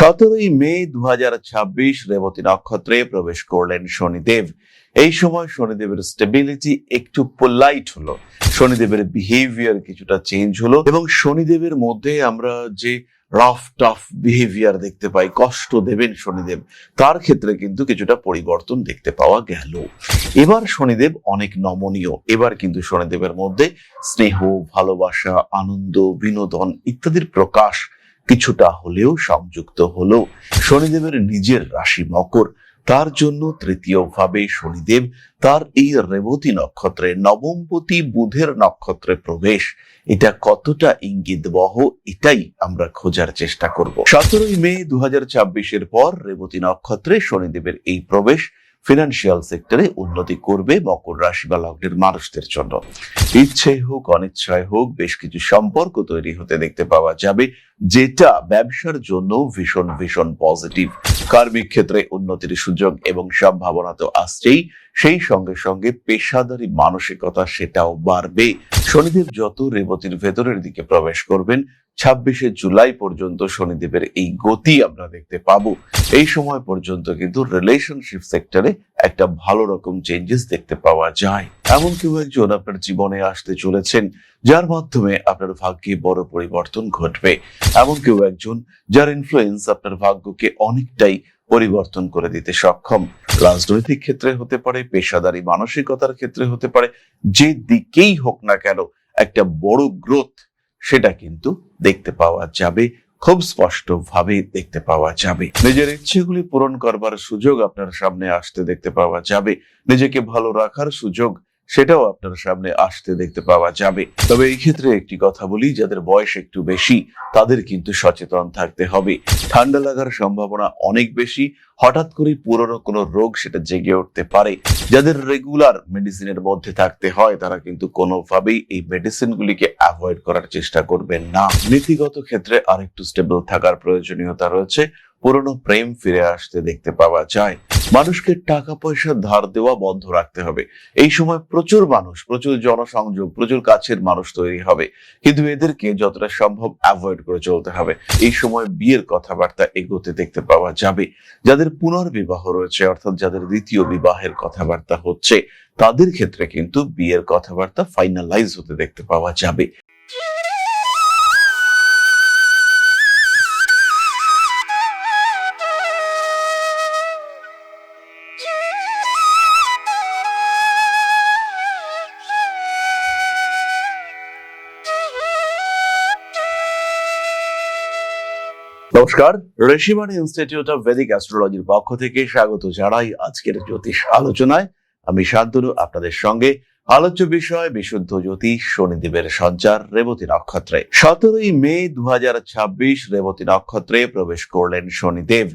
17ই মে 2026 রেবতী নক্ষত্রে প্রবেশ করলেন শনিদেব। এই সময় শনিদেবের স্টেবিলিটি একটু পোলাইট হলো, শনিদেবের বিহেভিয়ার কিছুটা চেঞ্জ হলো এবং শনিদেবের মধ্যে আমরা যে রাফ টাফ বিহেভিয়ার দেখতে পাই, কষ্ট দেবেন শনিদেব, তার ক্ষেত্রে কিন্তু কিছুটা পরিবর্তন দেখতে পাওয়া গেল। এবার শনিদেব অনেক নমনীয়। এবার কিন্তু শনিদেবের মধ্যে স্নেহ, ভালোবাসা, আনন্দ, বিনোদন ইত্যাদির প্রকাশ কিছুটা হলেও সংযুক্ত হলো। শনিদেবের নিজের রাশি মকর, তার জন্য তৃতীয় ভাবে শনিদেব তার এই রেবতী নক্ষত্রে নবমপতি বুধের নক্ষত্রে প্রবেশ, এটা কতটা ইঙ্গিতবহ এটাই আমরা খোঁজার চেষ্টা করব। 17ই মে 2026 পর রেবতী নক্ষত্রে শনিদেবের এই প্রবেশ ফিনান্সিয়াল সেক্টরে উন্নতি করবে মকর রাশি বা লগ্নের মানুষদের জন্য। ইচ্ছায় হোক অনিচ্ছায় হোক বেশ কিছু সম্পর্ক তৈরি হতে দেখতে পাওয়া যাবে, যেটা ব্যবসার জন্য ভীষণ ভীষণ পজিটিভ। কার্মিক ক্ষেত্রে উন্নতির সুযোগ এবং সম্ভাবনা তো আসছেই, সেই সঙ্গে সঙ্গে পেশাদারি মানসিকতা সেটাও বাড়বে। শনিদেব যত রেবতীর ভেতরের দিকে প্রবেশ করবেন, 26শে জুলাই পর্যন্ত শনিদেবের এই গতি আমরা দেখতে পাবো। এই সময় পর্যন্ত কিন্তু রিলেশনশিপ সেক্টরে একটা ভালো রকম চেঞ্জেস দেখতে পাওয়া যায়। এমন কেউ একজন আপনার জীবনে আসতে চলেছেন যার মাধ্যমে আপনার ভাগ্যে বড় পরিবর্তন ঘটবে। এমন কেউ একজন যার ইনফ্লুয়েন্স আপনার ভাগ্যকে অনেকটাই পরিবর্তন করে দিতে সক্ষম। রাজনৈতিক ক্ষেত্রে হতে পারে, পেশাদারি মানসিকতার ক্ষেত্রে হতে পারে, যে দিকেই হোক না কেন একটা বড় গ্রোথ সেটা কিন্তু দেখতে পাওয়া যাবে, খুব স্পষ্ট ভাবে দেখতে পাওয়া যাবে। নিজের ইচ্ছেগুলি পূরণ করবার সুযোগ আপনার সামনে আসতে দেখতে পাওয়া যাবে। নিজেকে ভালো রাখার সুযোগ সেটাও আপনার সামনে আসতে দেখতে পাওয়া যাবে। তবে এই ক্ষেত্রে একটি কথা বলি, যাদের বয়স একটু বেশি তাদের কিন্তু সচেতন থাকতে হবে। ঠান্ডা লাগার সম্ভাবনা অনেক বেশি, হঠাৎ করে পুরনো কোনো রোগ সেটা জেগে উঠতে পারে। যাদের রেগুলার মেডিসিনের মধ্যে থাকতে হয় তারা কিন্তু কোনোভাবেই এই মেডিসিনগুলিকে অ্যাভয়েড করার চেষ্টা করবেন না। নীতিগত ক্ষেত্রে আরেকটু স্টেবল থাকার প্রয়োজনীয়তা রয়েছে। পুরনো প্রেম ফিরে আসতে দেখতে পাওয়া যায়। মানুষকে টাকা পয়সা ধার দেওয়া বন্ধ রাখতে হবে। এই সময় প্রচুর মানুষ, প্রচুর জনসংযোগ, প্রচুর কাছের মানুষ তৈরি হবে, কিন্তু এদেরকে যতটা সম্ভব অ্যাভয়েড করে চলতে হবে। এই সময় বিয়ের কথাবার্তা এগোতে দেখতে পাওয়া যাবে। যাদের পুনর্বিবাহ রয়েছে, অর্থাৎ যাদের দ্বিতীয় বিবাহের কথাবার্তা হচ্ছে, তাদের ক্ষেত্রে কিন্তু বিয়ের কথাবার্তা ফাইনালাইজ হতে দেখতে পাওয়া যাবে। নমস্কার, ঋষিবাণী ইনস্টিটিউট অফ ভেদিক অ্যাস্ট্রোলজির পক্ষ থেকে স্বাগত জানাই আজকের জ্যোতিষ আলোচনায়। আমি শান্তনু, আপনাদের সঙ্গে। আলোচ্য বিষয় বিশুদ্ধ জ্যোতিষ, শনিদেবের সঞ্চার রেবতী নক্ষত্রে। 17ই মে 2026 রেবতী নক্ষত্রে প্রবেশ করলেন শনিদেব।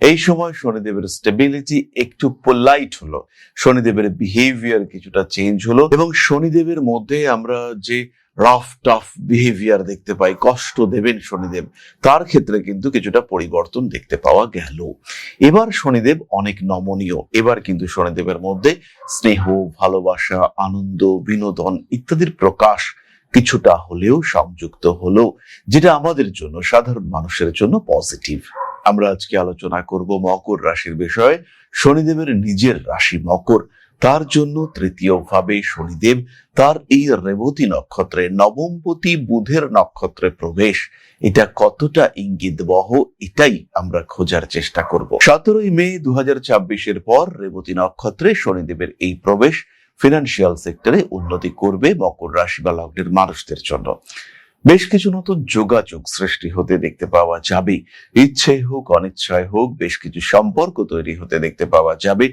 এই সময় শনিদেবের স্টেবিলিটি একটু পোলাইট হলো, শনিদেবের বিহেভিয়ার কিছুটা চেঞ্জ হলো এবং শনিদেবের মধ্যে আমরা যে রাফ টাফ বিহেভিয়ার দেখতে পাই, কষ্ট দেবেন শনিদেব, তার ক্ষেত্রে কিন্তু কিছুটা পরিবর্তন দেখতে পাওয়া গেল। এবার শনিদেব অনেক নমনীয়। এবার কিন্তু শনিদেবের মধ্যে স্নেহ, ভালোবাসা, আনন্দ, বিনোদন ইত্যাদির প্রকাশ কিছুটা হলেও সংযুক্ত হলো, যেটা আমাদের জন্য, সাধারণ মানুষের জন্য পজিটিভ। আমরা আজকে আলোচনা করব মকর রাশির বিষয়ে। শনিদেবের নিজের রাশি মকর, তার জন্য তৃতীয় ভাবে শনিদেব তার এই রেবতী নক্ষত্রে নবমপতি বুধের নক্ষত্রে প্রবেশ, এটা কতটা ইঙ্গিতবহ এটাই আমরা খোঁজার চেষ্টা করব। 17ই মে 2026 পর রেবতী নক্ষত্রে শনিদেবের এই প্রবেশ ফিনান্সিয়াল সেক্টরে উন্নতি করবে মকর রাশি বা লগ্নের মানুষদের জন্য। বেশ কিছু নতুন যোগাযোগ সৃষ্টি হতে দেখতে পাওয়া যাবে। ইচ্ছায় হোক অনিচ্ছায় হোক বেশ কিছু সম্পর্ক তৈরি হতে দেখতে পাওয়া যাবে,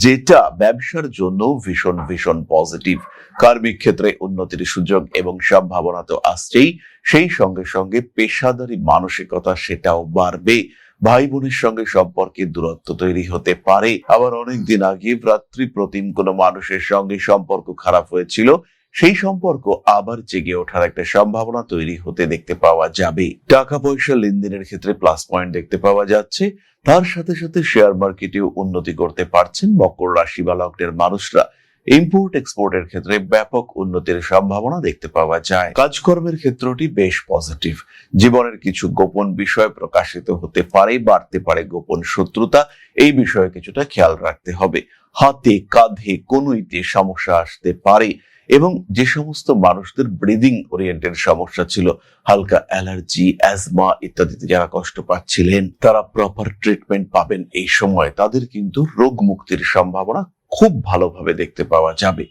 যেটা ব্যবসার জন্য ভীষণ ভীষণ পজিটিভ। কার্মিক ক্ষেত্রে উন্নতির সুযোগ এবং সম্ভাবনা তো আসছেই, সেই সঙ্গে সঙ্গে পেশাদারি মানসিকতা সেটাও বাড়বে। ভাই বোনের সঙ্গে সম্পর্কে দূরত্ব তৈরি হতে পারে। আবার অনেকদিন আগে ভ্রাতৃ প্রতিম কোনো মানুষের সঙ্গে সম্পর্ক খারাপ হয়েছিল, সেই সম্পর্ক আবার জেগে ওঠার একটা সম্ভাবনা তৈরি হতে দেখতে পাওয়া যাবে। টাকা পয়সা লেনদেনের ক্ষেত্রে প্লাস পয়েন্ট দেখতে পাওয়া যাচ্ছে। তার সাথে সাথে শেয়ার মার্কেটেও উন্নতি করতে পারছেন মকর রাশি বা লগ্নের মানুষরা। ইম্পোর্ট এক্সপোর্টের ক্ষেত্রে ব্যাপক উন্নতির সম্ভাবনা দেখতে পাওয়া যায়। কাজকর্মের ক্ষেত্রটি বেশ পজিটিভ। জীবনের কিছু গোপন বিষয় প্রকাশিত হতে পারে, বাড়তে পারে গোপন শত্রুতা, এই বিষয়ে কিছুটা খেয়াল রাখতে হবে। হাতে, কাঁধে, কনুইতে সমস্যা আসতে পারে এবং যে সমস্ত মানুষদের ব্রিদিং ওরিয়েন্টেড সমস্যা ছিল, হালকা অ্যালার্জি, অ্যাজমা ইত্যাদিতে যারা কষ্ট পাচ্ছিলেন, তারা প্রপার ট্রিটমেন্ট পাবেন। এই সময় তাদের কিন্তু রোগ মুক্তির সম্ভাবনা খুব ভালোভাবে দেখতে পাওয়া যাবে।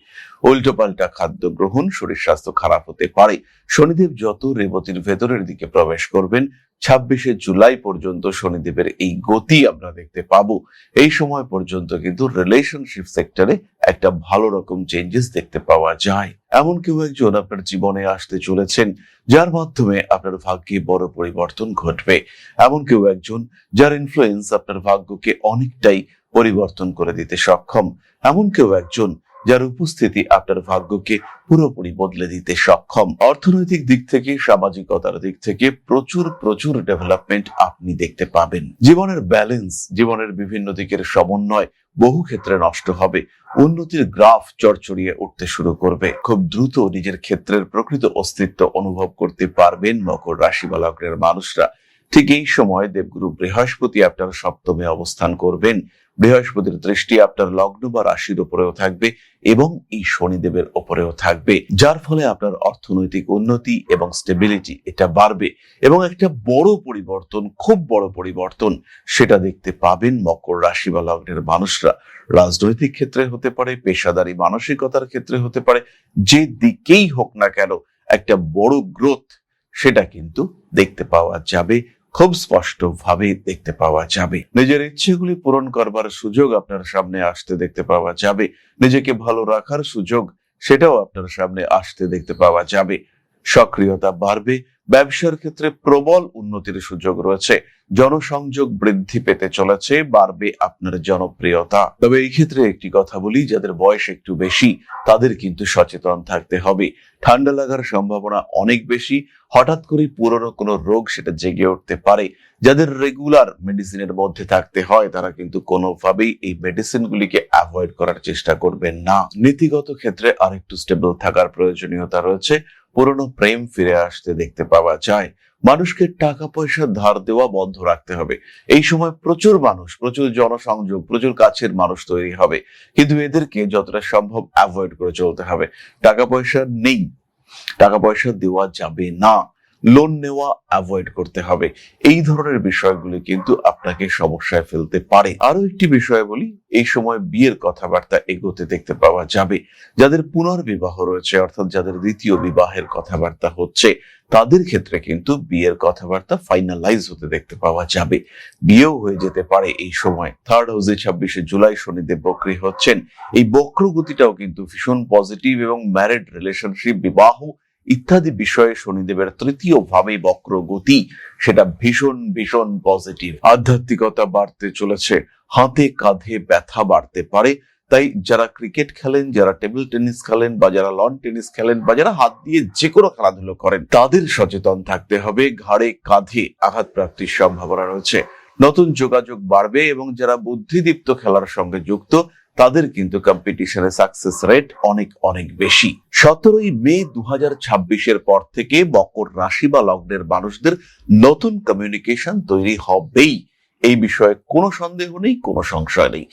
উল্টোপাল্টা খাদ্য গ্রহণ, শরীর স্বাস্থ্য খারাপ হতে পারে। শনিদেব যত রেবতীর ভেতরের দিকে প্রবেশ করবেন, 26শে জুলাই পর্যন্ত শনিদেবের এই গতি আমরা দেখতে পাবো। এই সময় পর্যন্ত কিন্তু রিলেশনশিপ সেক্টরে একটা ভালো রকম চেঞ্জেস দেখতে পাওয়া যায়। এমন কেউ একজন আপনার জীবনে আসতে চলেছেন যার মাধ্যমে আপনার ভাগ্যে বড় পরিবর্তন ঘটবে। এমন কেউ একজন যার ইনফ্লুয়েন্স আপনার ভাগ্যকে অনেকটাই পরিবর্তন করে দিতে সক্ষম। এমন কেউ একজন যার উপস্থিতি আপনার ভাগ্যকে পুরোপুরি বদলে দিতে সক্ষম। অর্থনৈতিক দিক থেকে, সামাজিকতার দিক থেকে প্রচুর ডেভেলপমেন্ট আপনি দেখতে পাবেন। জীবনের ব্যালেন্স, জীবনের বিভিন্ন দিকের সমন্বয় বহু ক্ষেত্রে নষ্ট হবে। উন্নতির গ্রাফ চড়চড়িয়ে উঠতে শুরু করবে। খুব দ্রুত নিজের ক্ষেত্রের প্রকৃত অস্তিত্ব অনুভব করতে পারবেন মকর রাশি বা লগ্নের মানুষরা। ঠিক এই সময় দেবগুরু বৃহস্পতি আপনার সপ্তমে অবস্থান করবেন। বৃহস্পতির দৃষ্টি আপনার লগ্ন বা রাশির উপরেও থাকবে এবং এই শনিদেবের উপরেও থাকবে, যার ফলে আপনার অর্থনৈতিক উন্নতি এবং স্টেবিলিটি এটা বাড়বে এবং একটা বড় পরিবর্তন, খুব বড় পরিবর্তন সেটা দেখতে পাবেন মকর রাশি বা লগ্নের মানুষরা। রাজনৈতিক ক্ষেত্রে হতে পারে, পেশাদারি মানসিকতার ক্ষেত্রে হতে পারে, যে দিকেই হোক না কেন একটা বড় গ্রোথ সেটা কিন্তু দেখতে পাওয়া যাবে, খুব স্পষ্ট ভাবে দেখতে পাওয়া যাবে। নিজের ইচ্ছেগুলি পূরণ করবার সুযোগ আপনার সামনে আসতে দেখতে পাওয়া যাবে। নিজেকে ভালো রাখার সুযোগ সেটাও আপনার সামনে আসতে দেখতে পাওয়া যাবে। সক্রিয়তা বাড়বে। ব্যবসার ক্ষেত্রে প্রবল উন্নতির সুযোগ রয়েছে। জনসংযোগ বৃদ্ধি পেতে চলেছে, বাড়বে আপনার জনপ্রিয়তা। তবে এই ক্ষেত্রে একটি কথা বলি, যাদের বয়স একটু বেশি তাদের কিন্তু সচেতন থাকতে হবে। ঠান্ডা লাগার সম্ভাবনা অনেক বেশি। হঠাৎ করে পুরনো কোনো রোগ সেটা জেগে উঠতে পারে। যাদের রেগুলার মেডিসিনের মধ্যে থাকতে হয় তারা কিন্তু কোনোভাবেই এই মেডিসিনগুলিকে অ্যাভয়েড করার চেষ্টা করবেন না। নীতিগত ক্ষেত্রে আরেকটু স্টেবল থাকার প্রয়োজনীয়তা রয়েছে। পুরনো প্রেম ফিরে আসতে দেখতে পাওয়া যায়। মানুষকে টাকা পয়সা ধার দেওয়া বন্ধ রাখতে হবে। এই সময় প্রচুর মানুষ, প্রচুর জনসংযোগ, প্রচুর কাছের মানুষ তৈরি হবে, কিন্তু এদেরকে যতটা সম্ভব অ্যাভয়েড করে চলতে হবে। টাকা পয়সা নেই, টাকা পয়সা দেওয়া যাবে না, লোন নেওয়া অ্যাভয়েড করতে হবে। এই ধরনের বিষয়গুলি কিন্তু আপনাকে সমস্যায় ফেলতে পারে। আরো একটি বিষয় বলি, এই সময় বিয়ের কথাবার্তা এগোতে দেখতে পাওয়া যাবে। যাদের পুনর্বিবাহ রয়েছে, অর্থাৎ যাদের দ্বিতীয় বিবাহের কথাবার্তা হচ্ছে, তাদের ক্ষেত্রে কিন্তু বিয়ের কথাবার্তা ফাইনালাইজ হতে দেখতে পাওয়া যাবে। বিয়েও হয়ে যেতে পারে এই সময়। থার্ড হাউসে 26শে জুলাই শনিদেব বক্রী হচ্ছেন। এই বক্র গতিটাও কিন্তু ভীষণ পজিটিভ এবং ম্যারিড রিলেশনশিপ, বিবাহ ইত্যাদি বিষয়ে শনিদেবের তৃতীয় ভাবে বক্র গতি সেটা ভীষণ পজিটিভ। আধ্যাত্মিকতা বাড়তে চলেছে। হাতে কাঁধে ব্যথা বাড়তে পারে। তাই যারা ক্রিকেট খেলেন, যারা টেবিল টেনিস খেলেন, বা যারা লন টেনিস খেলেন, বা যারা হাত দিয়ে যে কোনো খেলাধুলো করেন, তাদের সচেতন থাকতে হবে। ঘাড়ে কাঁধে আঘাত প্রাপ্তির সম্ভাবনা রয়েছে। নতুন যোগাযোগ বাড়বে এবং যারা বুদ্ধিদীপ্ত খেলার সঙ্গে যুক্ত তাদের কিন্তু কম্পিটিশনে সাকসেস রেট অনেক বেশি। 17ই মে 2026-এর পর থেকে মকর রাশি বা লগ্নের মানুষদের নতুন কমিউনিকেশন তৈরি হবেই। এই বিষয়ে কোনো সন্দেহ নেই, কোনো সংশয় নেই।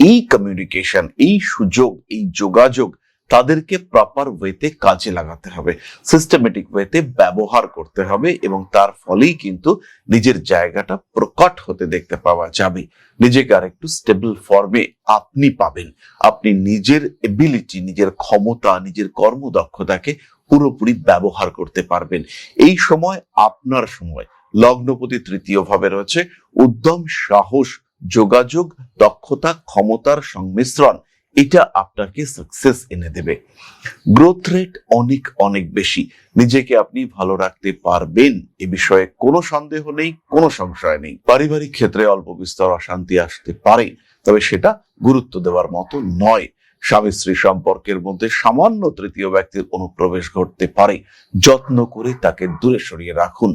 এই কমিউনিকেশন, এই সুযোগ, এই যোগাযোগ তাদেরকে প্রপার ওয়েতে কাজে লাগাতে হবে, সিস্টেমেটিক ওয়েতে ব্যবহার করতে হবে এবং তার ফলেই কিন্তু নিজের জায়গাটা প্রকট হতে দেখতে পাওয়া যাবে। নিজেকে আরেকটু স্টেবল ফর্মে আপনি পাবেন। আপনি নিজের এবিলিটি, নিজের ক্ষমতা, নিজের কর্মদক্ষতাকে পুরোপুরি ব্যবহার করতে পারবেন। এই সময় আপনার সময়। লগ্নপতি তৃতীয় ভাবে রয়েছে। উদ্যম, সাহস, যোগাযোগ, দক্ষতা, ক্ষমতার সংমিশ্রণ এটা আপনাকে সাকসেস এনে দেবে। গ্রোথ রেট অনেক বেশি। নিজেকে আপনি ভালো রাখতে পারবেন, এ বিষয়ে কোনো সন্দেহ নেই, কোনো সংশয় নেই। পারিবারিক ক্ষেত্রে অল্প বিস্তর অশান্তি আসতে পারে, তবে সেটা গুরুত্ব দেওয়ার মতো নয়। স্বামী স্ত্রী সম্পর্কের মধ্যে সামান্য তৃতীয় ব্যক্তির অনুপ্রবেশ ঘটতে পারে। যত্ন করে তাকে দূরে সরিয়ে রাখুন।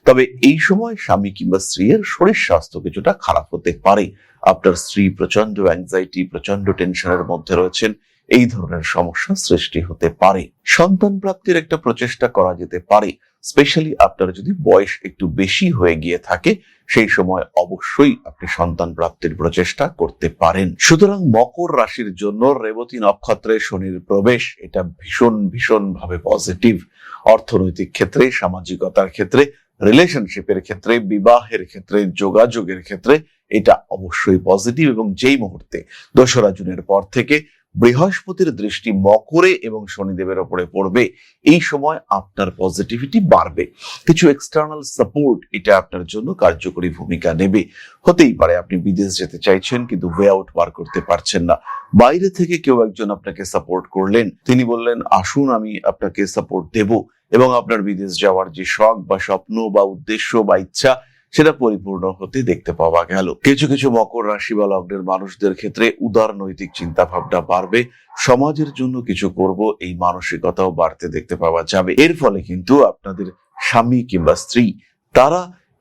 তবে এই সময় স্বামী কিংবা স্ত্রীর শরীর স্বাস্থ্য কিছুটা খারাপ হতে পারে। আপনার স্ত্রী প্রচন্ড অ্যাংজাইটি, প্রচন্ড টেনশনের মধ্যে রয়েছেন। এই ধরনের সমস্যা সৃষ্টি হতে পারে। সন্তান প্রাপ্তির একটা প্রচেষ্টা করা যেতে পারে, স্পেশালি আপনার যদি বয়স একটু বেশি হয়ে গিয়ে থাকে, সেই সময় অবশ্যই আপনি সন্তান প্রাপ্তির প্রচেষ্টা করতে পারেন। সুতরাং মকর রাশির জন্য রেবতী নক্ষত্রে শনির প্রবেশ এটা ভীষণ ভাবে পজিটিভ। অর্থনৈতিক ক্ষেত্রে, সামাজিকতার ক্ষেত্রে, রিলেশনশিপের ক্ষেত্রে, বিবাহের ক্ষেত্রে, যোগাযোগের ক্ষেত্রে এটা অবশ্যই পজিটিভ। এবং যেই মুহূর্তে 2রা জুনের পর থেকে বৃহস্পতির দৃষ্টি মকরে এবং শনিদেবের উপরে পড়বে, এই সময় আপনার পজিটিভিটি বাড়বে। কিছু এক্সটার্নাল সাপোর্ট এটা আপনার জন্য কার্যকরী ভূমিকা নেবে। হতেই পারে আপনি বিদেশ যেতে চাইছেন কিন্তু ওয়ে আউট বার করতে পারছেন না। বাইরে থেকে কেউ একজন আপনাকে সাপোর্ট করলেন, তিনি বললেন আসুন আমি আপনাকে সাপোর্ট দেব, এবং আপনার বিদেশ যাওয়ার যে শখ বা স্বপ্ন বা উদ্দেশ্য বা ইচ্ছা সেটা পরিপূর্ণ হতে দেখতে পাওয়া গেল। কিছু মকর রাশি বা লগ্নের মানুষদের ক্ষেত্রে উদার নৈতিক চিন্তা ভাবনা বাড়বে, সমাজের জন্য কিছু করব এই মানসিকতাও বাড়তে দেখতে পাওয়া যাবে। এর ফলে কিন্তু আপনাদের স্বামী কিংবা স্ত্রী তারা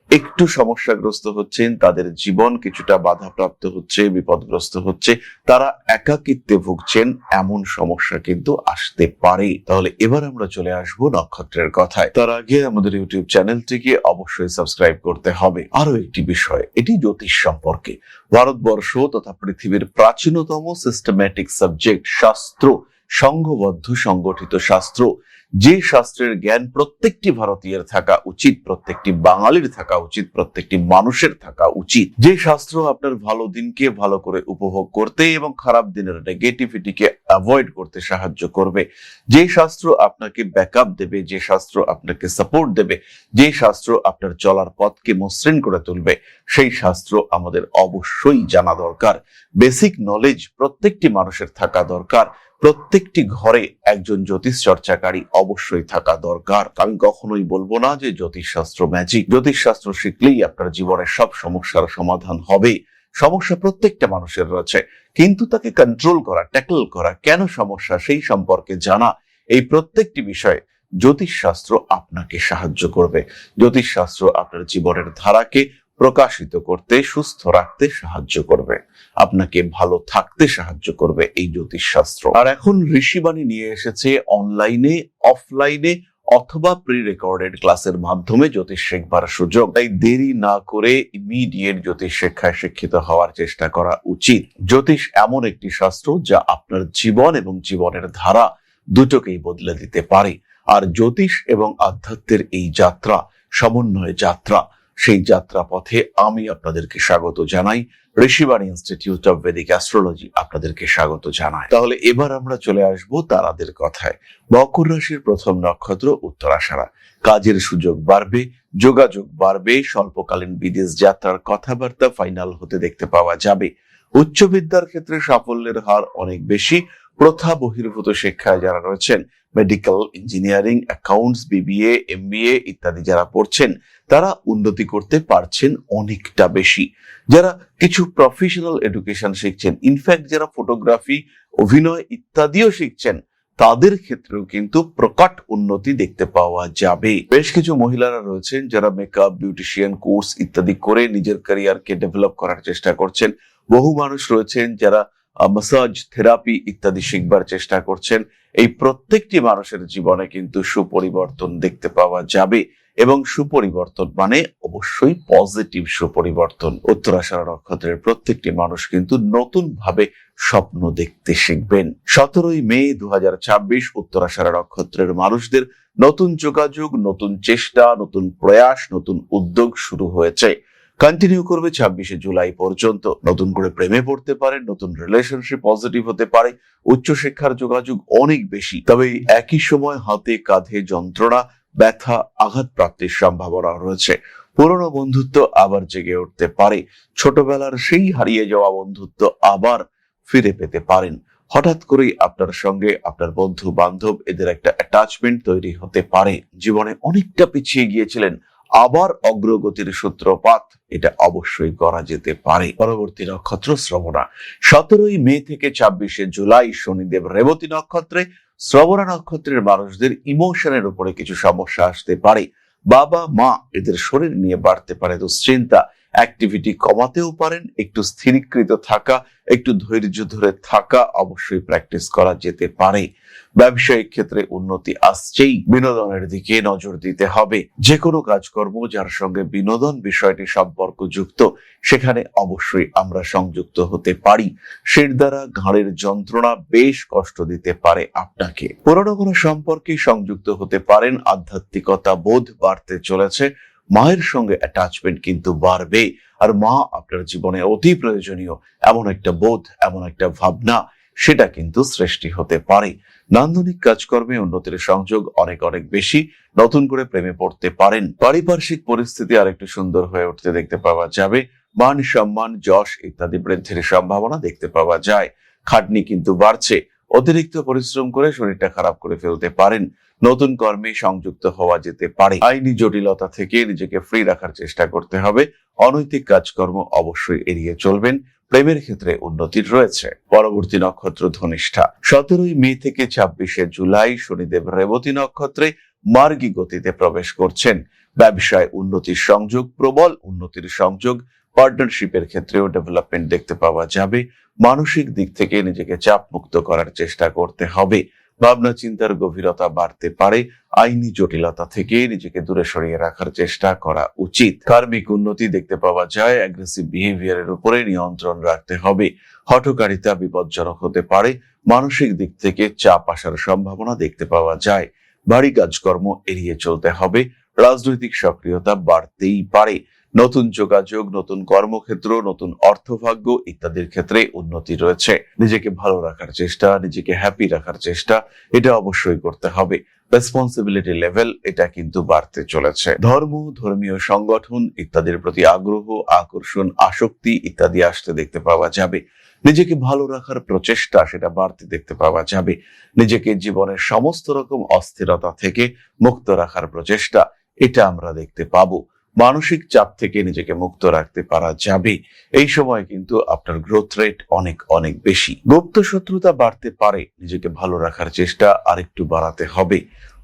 একটু সমস্যাগ্রস্ত হচ্ছেন, তাদের জীবন কিছুটা বাধাপ্রাপ্ত হচ্ছে, বিপদগ্রস্ত হচ্ছে, তারা একাকিত্বে ভুগছেন, এমন সমস্যা কিন্তু আসতে পারে। তাহলে এবার আমরা চলে আসবো নক্ষত্রের কথায়। তার আগে আমাদের ইউটিউব চ্যানেলটিকে অবশ্যই সাবস্ক্রাইব করতে হবে। আরো একটি বিষয়, এটি জ্যোতিষ সম্পর্কে। ভারতবর্ষ তথা পৃথিবীর প্রাচীনতম সিস্টেম্যাটিক সাবজেক্ট, শাস্ত্র, সংঘবদ্ধ সংগঠিত শাস্ত্র, যে শাস্ত্রের জ্ঞান প্রত্যেকটি ভারতীয়ের থাকা উচিত, প্রত্যেকটি বাঙালির থাকা উচিত, প্রত্যেকটি মানুষের থাকা উচিত, যে শাস্ত্র আপনার ভালো দিনকে ভালো করে উপভোগ করতে এবং খারাপ দিনের নেগেটিভিটিকে অ্যাভয়েড করতে সাহায্য করবে, যে শাস্ত্র আপনাকে ব্যাকআপ দেবে, যে শাস্ত্র আপনাকে সাপোর্ট দেবে, যে শাস্ত্র আপনার চলার পথকে মসৃণ করে তুলবে, সেই শাস্ত্র আমাদের অবশ্যই জানা দরকার। বেসিক নলেজ প্রত্যেকটি মানুষের থাকা দরকার। প্রত্যেকটি ঘরে একজন জ্যোতিষ চর্চাকারী অবশ্যই থাকা দরকার। আমি কখনোই বলবো না যে জ্যোতিষশাস্ত্র ম্যাজিক। জ্যোতিষশাস্ত্র শিখলেই আপনার জীবনের সব সমস্যার সমাধান হবে। সমস্যা প্রত্যেকটা মানুষের রয়েছে, কিন্তু তাকে কন্ট্রোল করা, ট্যাকল করা, কেন সমস্যা সেই সম্পর্কে জানা, এই প্রত্যেকটি বিষয়ে জ্যোতিষশাস্ত্র আপনাকে সাহায্য করবে। জ্যোতিষশাস্ত্র আপনার জীবনের ধারাকে প্রকাশিত করতে, সুস্থ রাখতে সাহায্য করবে, আপনাকে ভালো থাকতে সাহায্য করবে এই জ্যোতিষশাস্ত্র। আর এখন ঋষিবাণী নিয়ে এসেছে অনলাইনে, অফলাইনে অথবা প্রি রেকর্ডেড ক্লাসের মাধ্যমে জ্যোতিষ শেখবার সুযোগ। তাই দেরি না করে ইমিডিয়েট জ্যোতিষ শিক্ষায় শিক্ষিত হওয়ার চেষ্টা করা উচিত। জ্যোতিষ এমন একটি শাস্ত্র যা আপনার জীবন এবং জীবনের ধারা দুটোকেই বদলে দিতে পারে। আর জ্যোতিষ এবং আধ্যাত্মের এই যাত্রা, সমন্বয় যাত্রা, সেই যাত্রা পথে আমি আপনাদেরকে স্বাগত জানাই। Rishibani institute of Vedic astrology আপনাদেরকে স্বাগত জানায়। তাহলে এবার আমরা চলে আসব তারাদের কথায়। মকর রাশির প্রথম নক্ষত্র উত্তরাষাঢ়া। কাজের সুযোগ বাড়বে, যোগাযোগ বাড়বে, স্বল্পকালীন বিদেশ যাত্রার কথাবার্তা ফাইনাল হতে দেখতে পাওয়া যাবে। উচ্চ বিদ্যার ক্ষেত্রে সাফল্যের হার অনেক বেশি। প্রথা বহির্ভূত শিক্ষায় যারা রয়েছেন, medical, engineering, accounts, BBA, MBA ইত্যাদি যারা পড়ছেন, তারা উন্নতি করতে পারছেন অনেকটা বেশি। যারা কিছু প্রফেশনাল এডুকেশন শিখছেন, ইনফ্যাক্ট যারা ফটোগ্রাফি, অভিনয় ইত্যাদিও শিখছেন, তাদের ক্ষেত্রেও কিন্তু প্রকট উন্নতি দেখতে পাওয়া যাবে। বেশ কিছু মহিলারা রয়েছেন যারা মেকআপ, বিউটিশিয়ান কোর্স ইত্যাদি করে নিজের ক্যারিয়ারকে ডেভেলপ করার চেষ্টা করছেন। বহু মানুষ রয়েছেন যারা মাসাজ, থেরাপি ইত্যাদি শিখবার চেষ্টা করছেন। এই প্রত্যেকটি মানুষের জীবনে কিন্তু সুপরিবর্তন দেখতে পাওয়া যাবে, এবং সুপরিবর্তন মানে অবশ্যই পজিটিভ সুপরিবর্তন। উত্তরাষাঢ়া নক্ষত্রের প্রত্যেকটি মানুষ কিন্তু নতুন ভাবে স্বপ্ন দেখতে শিখবেন। 17ই মে 2026 উত্তরাষাঢ়া নক্ষত্রের মানুষদের নতুন যোগাযোগ, নতুন চেষ্টা, নতুন প্রয়াস, নতুন উদ্যোগ শুরু হয়েছে, কন্টিনিউ করবে 26শে জুলাই পর্যন্ত। নতুন করে প্রেমে পড়তে পারে, নতুন রিলেশনশিপ পজিটিভ হতে পারে, উচ্চশিক্ষার যোগাযোগ অনেক বেশি। তবে একই সময় হাতে কাঁধে যন্ত্রণা, ব্যথা, আঘাত প্রাপ্তির সম্ভাবনা রয়েছে। পুরনো বন্ধুত্ব আবার জেগে উঠতে পারে। ছোটবেলার সেই হারিয়ে যাওয়া বন্ধুত্ব আবার ফিরে পেতে পারেন। হঠাৎ করেই আপনার সঙ্গে আপনার বন্ধু বান্ধব এদের একটা অ্যাটাচমেন্ট তৈরি হতে পারে। জীবনে অনেকটা পিছিয়ে গিয়েছিলেন, আবার অগ্রগতির সূত্রপাত এটা অবশ্যই করা যেতে পারে। পরবর্তী নক্ষত্র শ্রবণা। 17ই মে থেকে 26শে জুলাই শনিদেব রেবতী নক্ষত্রে। শ্রবণা নক্ষত্রের মানুষদের ইমোশনের উপরে কিছু সমস্যা আসতে পারে। বাবা মা এদের শরীর নিয়ে বাড়তে পারে দুশ্চিন্তা। অ্যাক্টিভিটি কমাতেও পারেন। একটু স্থিরীকৃত থাকা, একটু ধৈর্য ধরে থাকা অবশ্যই প্র্যাকটিস করা যেতে পারে। ব্যবসায়িক ক্ষেত্রে উন্নতি আসছেই, বিনোদনের দিকে নজর দিতে হবে। যে কোনো কাজকর্ম যার সঙ্গে বিনোদন বিষয়টি সম্পর্কযুক্ত, সেখানে অবশ্যই আমরা সংযুক্ত হতে পারি। শির দ্বারা ঘাড়ের যন্ত্রণা বেশ কষ্ট দিতে পারে আপনাকে। পুরনো কোনো সম্পর্কে সংযুক্ত হতে পারেন। আধ্যাত্মিকতা বোধ বাড়তে চলেছে। মায়ের সঙ্গে অ্যাটাচমেন্ট কিন্তু বাড়বে, আর মা আপনার জীবনে অতি প্রয়োজনীয় এমন একটা বোধ, এমন একটা ভাবনা, সেটা কিন্তু সৃষ্টি হতে পারে। নান্দনিক কাজকর্মে উন্নতির সংযোগ অনেক অনেক বেশি। নতুন করে প্রেমে পড়তে পারেন। পারিপার্শ্বিক পরিস্থিতি আরেকটু সুন্দর হয়ে উঠতে দেখতে পাওয়া যাবে। মান সম্মান যশ ইত্যাদি বৃদ্ধির সম্ভাবনা দেখতে পাওয়া যায়। খাটনি কিন্তু বাড়ছে। অতিরিক্ত পরিশ্রম করে শরীরটা খারাপ করে ফেলতে পারেন। নতুন কর্মে সংযুক্ত হওয়া যেতে পারে। আইনি জটিলতা থেকে নিজেকে ফ্রি রাখার চেষ্টা করতে হবে। অনৈতিক কাজকর্ম অবশ্যই এড়িয়ে চলবেন। প্রেমের ক্ষেত্রে উন্নতি রয়েছে। পরবর্তী নক্ষত্র ধনিষ্ঠা। 17 মে থেকে 26 জুলাই শনিদেব রেবতী নক্ষত্রে মার্গী গতিতে প্রবেশ করছেন। ব্যবসায় উন্নতির সংযোগ, প্রবল উন্নতির সংযোগ। পার্টনারশিপের ক্ষেত্রেও ডেভেলপমেন্ট দেখতে পাওয়া যাবে। মানসিক দিক থেকে নিজেকে চাপ মুক্ত করার চেষ্টা করতে হবে। ভাবনা চিন্তার গভীরতা বাড়তে পারে। আইনি জটিলতা থেকে নিজেকে দূরে সরিয়ে রাখার চেষ্টা করা উচিত। কার্মিক উন্নতি দেখতে পাওয়া যায়। অ্যাগ্রেসিভ বিহেভিয়ারের উপরে নিয়ন্ত্রণ রাখতে হবে। হঠকারিতা বিপজ্জনক হতে পারে। মানসিক দিক থেকে চাপ আসার সম্ভাবনা দেখতে পাওয়া যায়। ভারী কাজকর্ম এড়িয়ে চলতে হবে। রাজনৈতিক সক্রিয়তা বাড়তেই পারে। নতুন যোগাযোগ, নতুন কর্মক্ষেত্র, নতুন অর্থভাগ্য ইত্যাদির ক্ষেত্রে উন্নতি রয়েছে। নিজেকে ভালো রাখার চেষ্টা, নিজেকে হ্যাপি রাখার চেষ্টা, এটা অবশ্যই করতে হবে। রেসপন্সিবিলিটি লেভেল এটা কিন্তু বাড়তে চলেছে। ধর্ম, ধর্মীয় সংগঠন ইত্যাদির প্রতি আগ্রহ, আকর্ষণ, আসক্তি ইত্যাদি আসতে দেখতে পাওয়া যাবে। নিজেকে ভালো রাখার প্রচেষ্টা সেটা বাড়তে দেখতে পাওয়া যাবে। নিজেকে জীবনের সমস্ত রকম অস্থিরতা থেকে মুক্ত রাখার প্রচেষ্টা এটা আমরা দেখতে পাবো। মানসিক চাপ থেকে নিজেকে মুক্ত রাখতে পারা যাবে। এই সময় কিন্তু আপনার গ্রোথ রেট অনেক অনেক বেশি। গুপ্ত শত্রুতা বাড়তে পারে। নিজেকে ভালো রাখার চেষ্টা আরেকটু বাড়াতে হবে।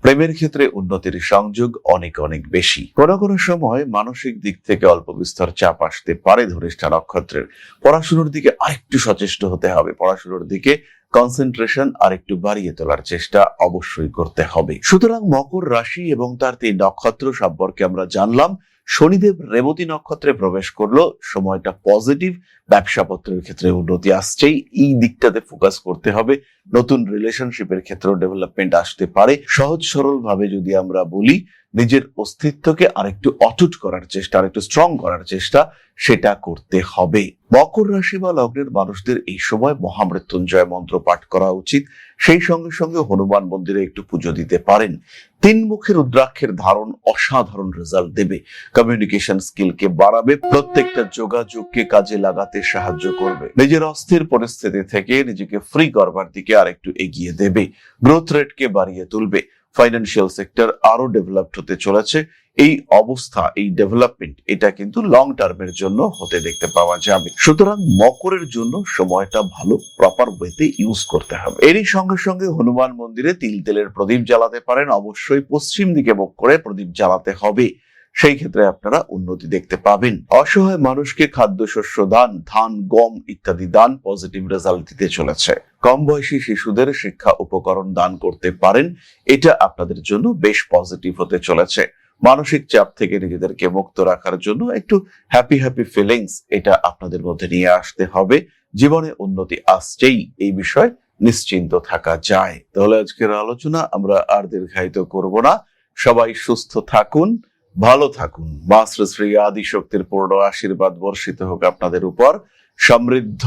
প্রেমের ক্ষেত্রে উন্নতির সংযোগ অনেক অনেক বেশি। কোনো কোনো সময় মানসিক দিক থেকে অল্প বিস্তর চাপ আসতে পারে ধনিষ্ঠা নক্ষত্রের। পড়াশোনার দিকে আরেকটু সচেষ্ট হতে হবে। পড়াশোনার দিকে কনসেন্ট্রেশন আরেকটু বাড়িয়ে তোলার চেষ্টা অবশ্যই করতে হবে। সুতরাং মকর রাশি এবং তার 3 নক্ষত্র সম্পর্কে আমরা জানলাম। শনিদেব রেবতী নক্ষত্রে প্রবেশ করলো, সময়টা পজিটিভ। ব্যবসাপত্রের ক্ষেত্রে উন্নতি আসছেই, এই দিকটাতে ফোকাস করতে হবে। নতুন রিলেশনশিপের ক্ষেত্রেও ডেভেলপমেন্ট আসতে পারে। সহজ সরল ভাবে যদি আমরা বলি, নিজের অস্তিত্বকে আরেকটু অটুট করার চেষ্টা, আরেকটু স্ট্রং করার চেষ্টা, সেটা করতে হবে। মকর রাশি বা লগ্নের মানুষদের এই সময় মহামৃত্যুঞ্জয় মন্ত্র পাঠ করা উচিত। সেই সঙ্গে সঙ্গে হনুমান মন্দিরে একটু পুজো দিতে পারেন। 3 মুখের রুদ্রাক্ষের ধারণ অসাধারণ রেজাল্ট দেবে। কমিউনিকেশন স্কিলকে বাড়াবে। প্রত্যেকটা যোগাযোগকে কাজে লাগাতে সাহায্য করবে। নিজের অস্থির পরিস্থিতি থেকে নিজেকে ফ্রি করবার দিকে আরেকটু এগিয়ে দেবে। গ্রোথ রেটকে বাড়িয়ে তুলবে। ফাইন্যান্সিয়াল সেক্টর আরো ডেভেলপড হতে চলেছে। এই অবস্থা, এই ডেভেলপমেন্ট এটা কিন্তু লং টার্মের জন্য হতে দেখতে পাওয়া যাবে। সুতরাং মকরের জন্য সময়টা ভালো প্রপার ওয়েতে ইউজ করতে হবে। এরই সঙ্গে সঙ্গে হনুমান মন্দিরে তিল তেলের প্রদীপ জ্বালাতে পারেন। অবশ্যই পশ্চিম দিকে মুখ করে প্রদীপ জ্বালাতে হবে। সেই ক্ষেত্রে আপনারা উন্নতি দেখতে পাবেন। অসহায় মানুষকে খাদ্যশস্য দান, ধান, গম ইত্যাদি দান পজিটিভ রেজাল্ট দিতে চলেছে। কম বয়সী শিশুদের শিক্ষা উপকরণ দান করতে পারেন। এটা আপনাদের জন্য বেশ পজিটিভ হতে চলেছে। মানসিক চাপ থেকে নিজেদেরকে মুক্ত রাখার জন্য একটু হ্যাপি হ্যাপি ফিলিংস এটা আপনাদের মধ্যে নিয়ে আসতে হবে। জীবনে উন্নতি আসছেই, এই বিষয়ে নিশ্চিন্ত থাকা যায়। তাহলে আজকের আলোচনা আমরা আর দীর্ঘায়িত করব না। সবাই সুস্থ থাকুন, ভালো থাকুন। মা শ্রী শ্রী আদিশক্তির পূর্ণ আশীর্বাদ বর্ষিত হোক আপনাদের উপর। সমৃদ্ধ,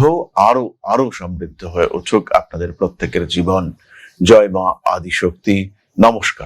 আরো আরো সমৃদ্ধ হয়ে উঠুক আপনাদের প্রত্যেকের জীবন। জয় মা আদিশক্তি। নমস্কার।